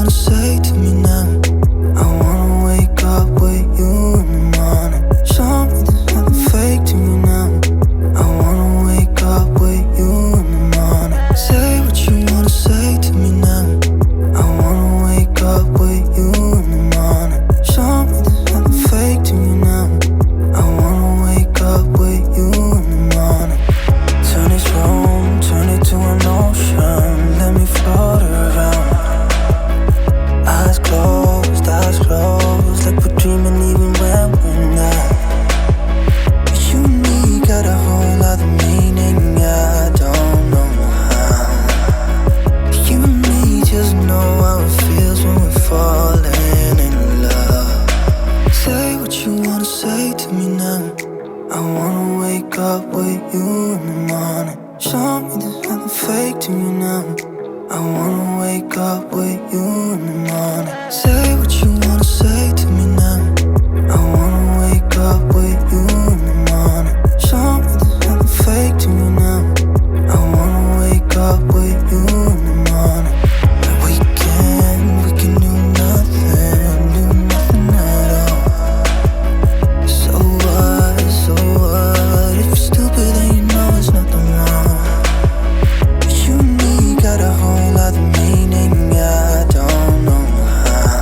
wanna say to me now. I wanna wake up with you in the morning. Show me there's nothing fake to me now. I wanna wake up with you in the morning. Say what you wanna say to me now. I wanna wake up with you in the morning. Show me there's nothing fake to me now. I wanna wake up with you in the morning. Turn this room, turn it to an ocean. Let me float around. Eyes closed, like we're dreaming even when we're not. You and me got a whole other meaning, I don't know how. You and me just know how it feels when we're falling in love. Say what you wanna say to me now. I wanna wake up with you in the morning. Show me there's nothing fake to me now. I wanna wake up with you in the morning. Say what you wanna say to me now. I wanna wake up with you in the morning. Show me there's nothing fake to me now. I wanna wake up with you in the morning. We can do nothing at all. So what, if you're stupid then you know there's nothing wrong. But you and me got a whole other meaning, I don't know how.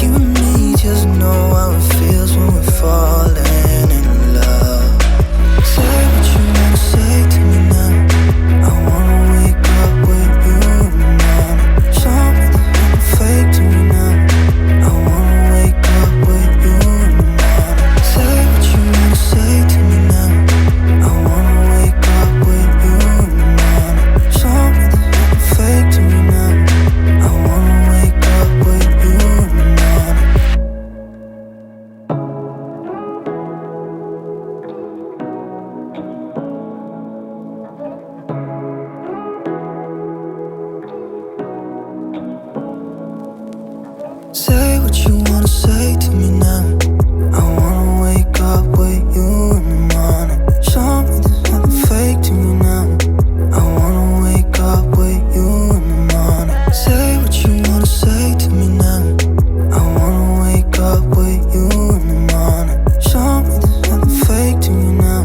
You and me just know how it feels when we're falling in love. Say what you wanna say to me now. I wanna wake up with you in the morning. Show me there's nothing fake to me now. I wanna wake up with you in the morning. Say what you wanna say to me now. I wanna wake up with you in the morning. Show me there's nothing fake to me now. I wanna wake up with you in the morning. Say what you wanna say to me now. I wanna wake up with you in the morning. Show me there's nothing fake to me now. I wanna wake up with you in the morning. Say what you wanna say to me now. I wanna wake up with you in the morning. Show me there's nothing fake to me now.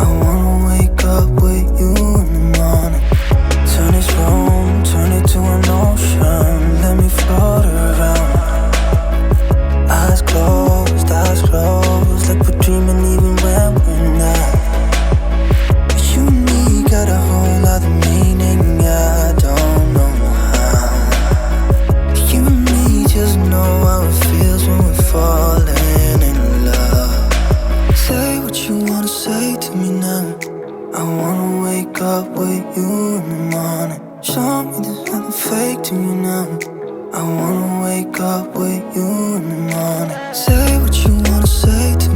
I wanna wake up with you in the morning. Turn this room, turn it to an ocean. Let me float around. Eyes closed, like we're dreaming even when we're not. But you and me got a whole other meaning, I don't know how. You and me just know how it feels when we're falling in love. Say what you wanna say to me now. I wanna wake up with you in the morning. Show me there's nothing fake to me now. I wanna wake up with you in the morning. Say what you wanna say to me.